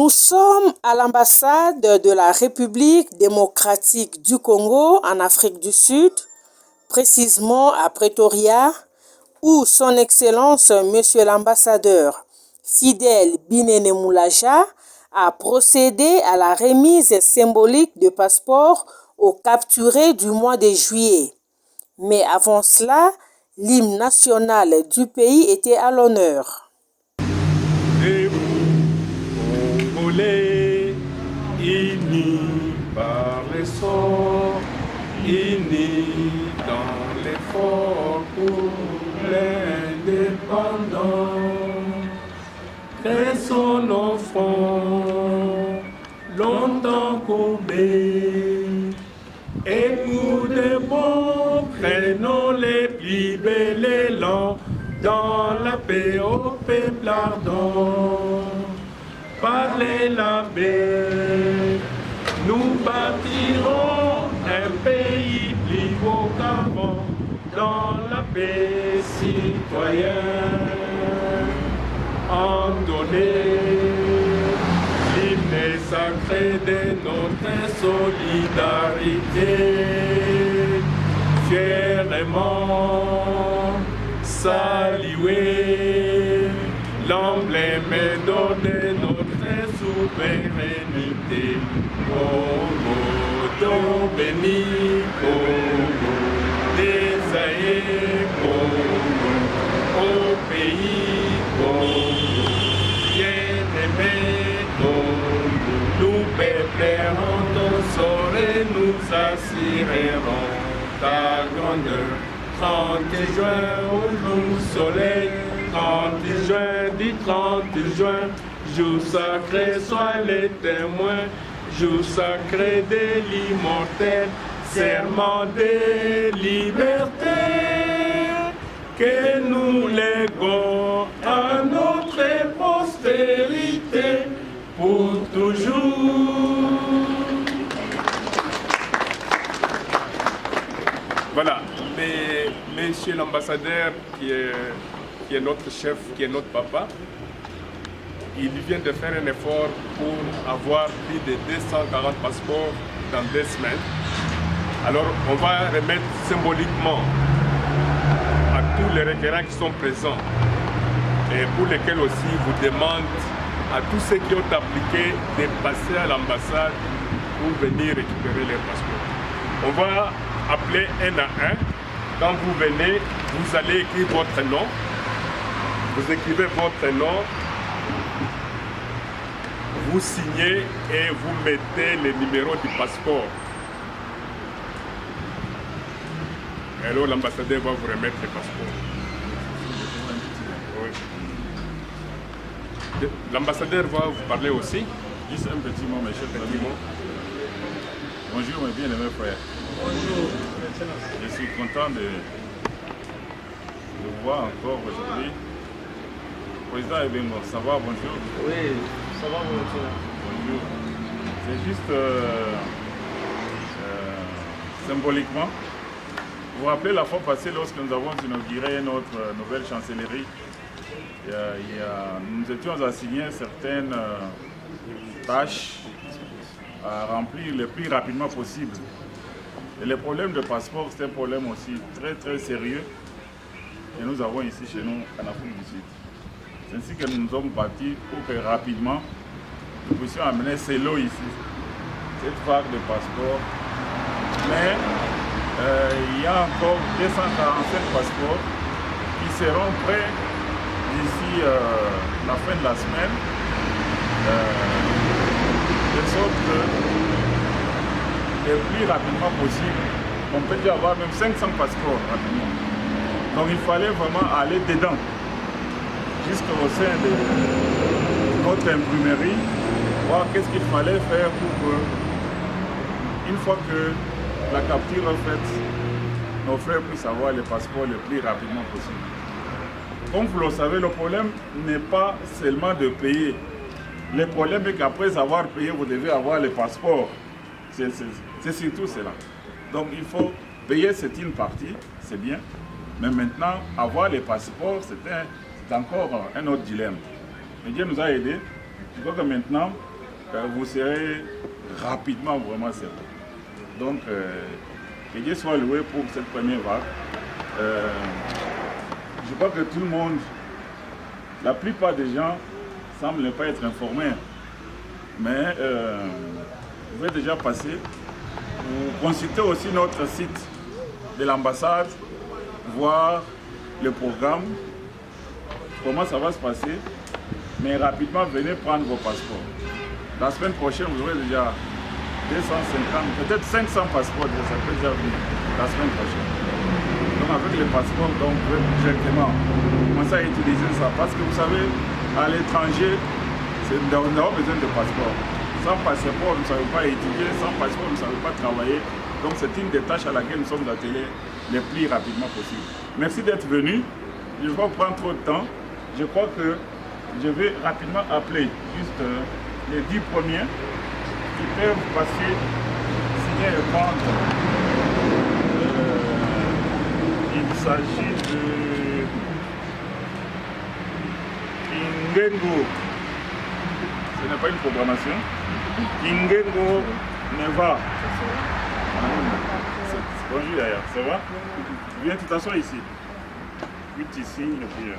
Nous sommes à l'ambassade de la République démocratique du Congo en Afrique du Sud, précisément à Pretoria, où son Excellence Monsieur l'ambassadeur Fidèle Binene Moulaja a procédé à la remise symbolique de passeports aux capturés du mois de juillet. Mais avant cela, l'hymne national du pays était à l'honneur. Congolais, unis par les sorts, unis dans l'effort pour l'indépendance. Cressons nos fronts, longtemps courbés, et pour de bon, prenons les plus bels élans dans la paix au peuple ardent. Par les lambés, nous bâtirons un pays plus beau qu'avant, dans la paix citoyenne. Entonnez l'hymne sacré de notre solidarité, fièrement saluer l'emblème d'or de notre souveraineté. Congo, don béni, Congo, désaillé, Congo, au pays, Congo, bien-aimé, Congo, nous peuplерons ton sort et nous assurerons ta grandeur. 30 juin, au jour soleil, 30 juin, du 30 juin, jour sacré, sois les témoins, jour sacré de l'immortel, serment de liberté, que nous léguons à notre postérité pour toujours. Voilà, mais monsieur l'ambassadeur qui est notre chef, qui est notre papa, il vient de faire un effort pour avoir plus de 240 passeports dans 2 semaines. Alors on va remettre symboliquement à tous les requérants qui sont présents et pour lesquels aussi vous demande à tous ceux qui ont appliqué de passer à l'ambassade pour venir récupérer les passeports. On va appeler un à un. Quand vous venez, vous allez écrire votre nom. Vous écrivez votre nom, vous signez et vous mettez le numéro du passeport. Et alors l'ambassadeur va vous remettre le passeport. Oui. L'ambassadeur va vous parler aussi. Juste un petit mot, mes chers amis. Bonjour mes bien-aimés frères. Bonjour. Je suis content de vous voir encore aujourd'hui. Président Ebengo, ça va, bonjour? Oui, ça va, bonjour. Bonjour. C'est juste symboliquement. Vous vous rappelez la fois passée lorsque nous avons inauguré notre nouvelle chancellerie, nous étions assignés certaines tâches à remplir le plus rapidement possible. Et le problème de passeport, c'est un problème aussi très très sérieux que nous avons ici chez nous en Afrique du Sud. C'est ainsi que nous sommes partis pour que rapidement nous puissions amener ces lots ici, cette vague de passeports. Mais il y a encore 247 passeports qui seront prêts d'ici la fin de la semaine, de sorte que le plus rapidement possible, on peut déjà avoir même 500 passeports rapidement. Donc il fallait vraiment aller dedans, jusqu'au sein de notre imprimerie, voir qu'est-ce qu'il fallait faire pour que, une fois que la capture est faite, nos frères puissent avoir les passeports le plus rapidement possible. Comme vous le savez, le problème n'est pas seulement de payer. Le problème est qu'après avoir payé, vous devez avoir les passeports. C'est surtout cela. Donc il faut payer, c'est une partie, c'est bien. Mais maintenant, avoir les passeports, c'est encore un autre dilemme. Mais Dieu nous a aidés. Je crois que maintenant, vous serez rapidement vraiment servi. Donc, que Dieu soit loué pour cette première vague. Je crois que tout le monde, la plupart des gens semblent ne pas être informés. Mais vous êtes déjà passé. Vous consultez aussi notre site de l'ambassade, voir le programme, comment ça va se passer. Mais rapidement, venez prendre vos passeports. La semaine prochaine, vous aurez déjà 250, peut-être 500 passeports, ça peut déjà venir la semaine prochaine. Donc avec les passeports, donc, vous pouvez directement commencer à utiliser ça. Parce que vous savez, à l'étranger, nous avons besoin de passeport. Sans passeport, vous ne savez pas étudier, sans passeport, vous ne savez pas travailler. Donc c'est une des tâches à laquelle nous sommes attelés le plus rapidement possible. Merci d'être venu. Je ne vais pas prendre trop de temps. Je crois que je vais rapidement appeler juste les 10 premiers qui peuvent passer, signer et prendre. Il s'agit de Ingengo. Ce n'est pas une programmation. Ingengo Neva. Bonjour d'ailleurs, ça va? Viens, tu t'assois ici. Puis tu signes et puis...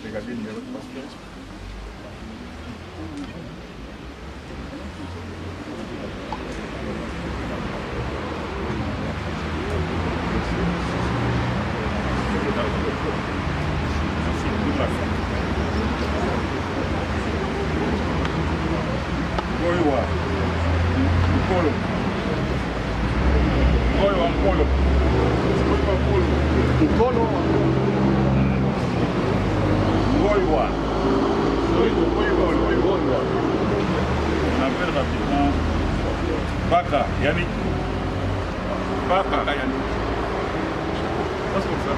Regardez le numéro de passeport. On appelle rapidement Baka, Yannick. Baka, Yannick. C'est comme ça.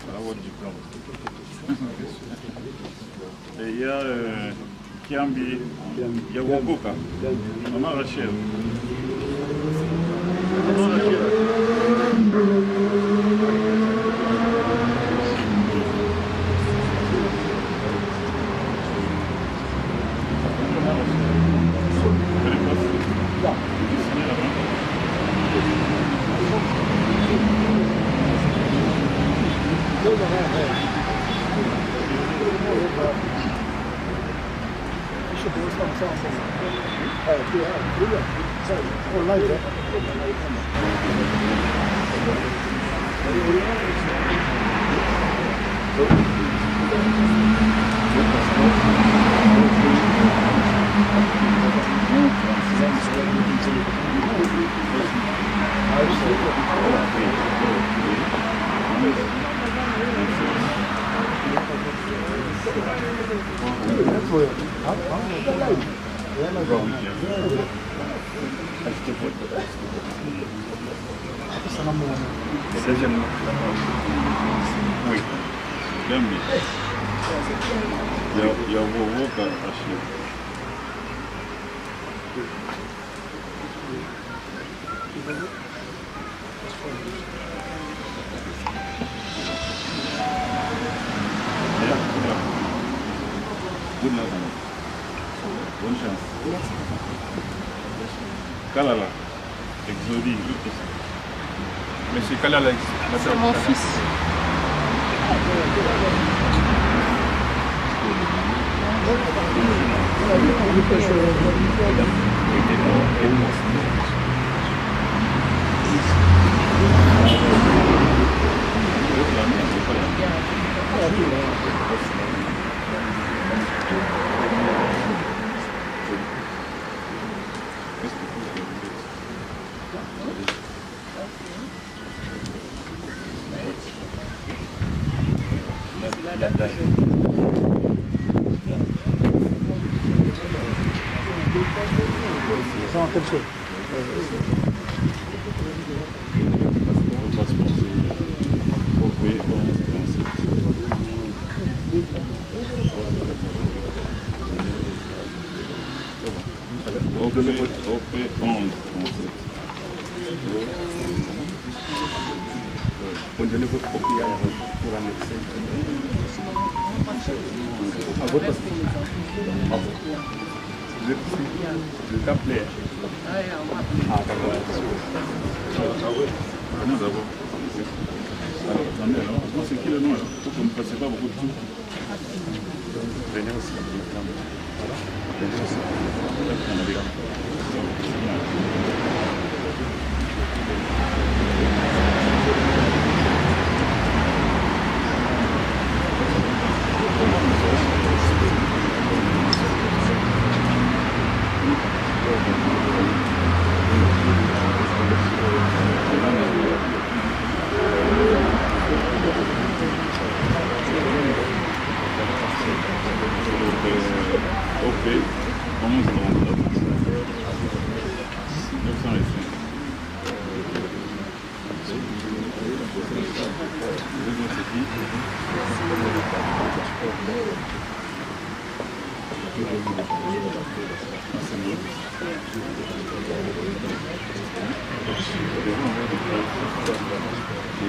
Voilà votre diplôme. Et il y a Kiambi, il y a Wokoka, Maman Rachel. Maman Rachel. Oui. Gambi. Il y a Wokoka Rachel. Good luck. Bonne chance. Kalala. Monsieur Kalala. C'est mon fils. C'est qui le nom là? Pour qu'on ne fasse pas beaucoup de tout.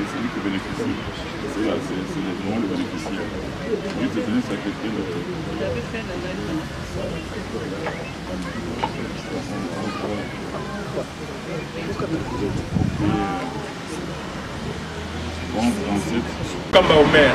C'est lui qui bénéficie. C'est là, c'est vraiment le bénéficiaire. Lui, c'est venu sacrifier le... Il avait fait la lettre. Bon, 37. Kamba Omer.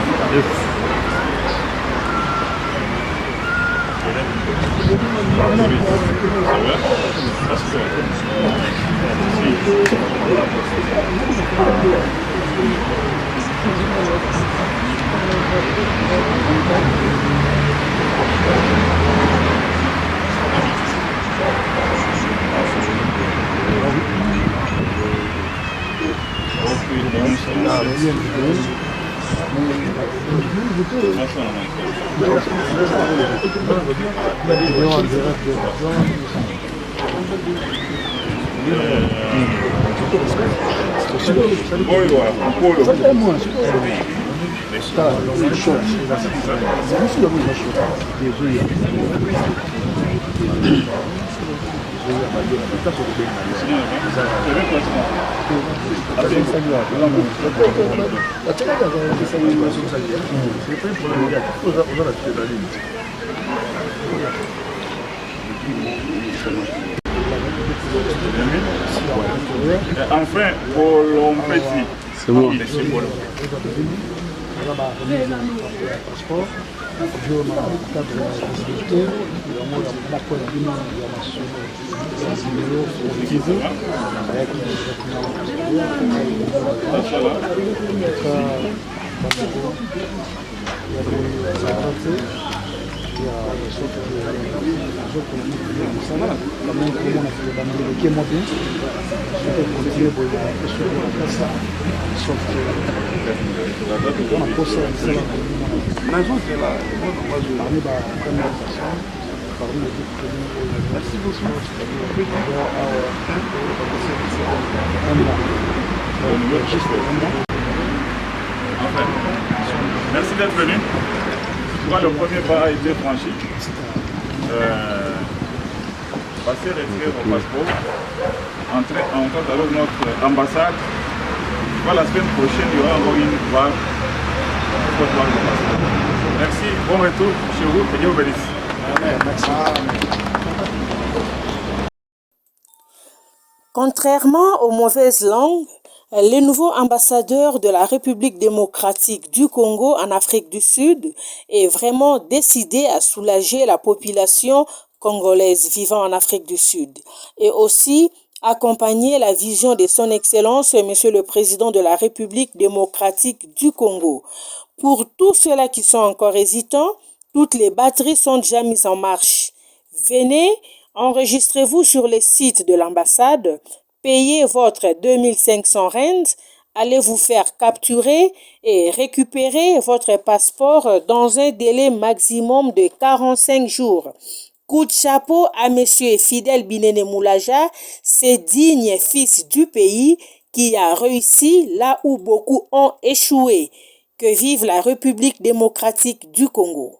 Enfin, Colomb Petit. C'est bon. Merci d'être venu. Le premier pas a été franchi. Passer, retirer vos passeports, entrer en contact avec notre ambassade. La semaine prochaine, il y aura encore une fois pour voir le passeport. Merci, bon retour chez vous et Dieu vous bénisse. Merci. Contrairement aux mauvaises langues, le nouveau ambassadeur de la République démocratique du Congo en Afrique du Sud est vraiment décidé à soulager la population congolaise vivant en Afrique du Sud et aussi accompagner la vision de son Excellence, Monsieur le Président de la République démocratique du Congo. Pour tous ceux-là qui sont encore hésitants, toutes les batteries sont déjà mises en marche. Venez, enregistrez-vous sur le site de l'ambassade, payez votre 2500 rands, allez vous faire capturer et récupérer votre passeport dans un délai maximum de 45 jours. Coup de chapeau à Monsieur Fidèle Binene Moulaja, ce digne fils du pays qui a réussi là où beaucoup ont échoué. Que vive la République démocratique du Congo.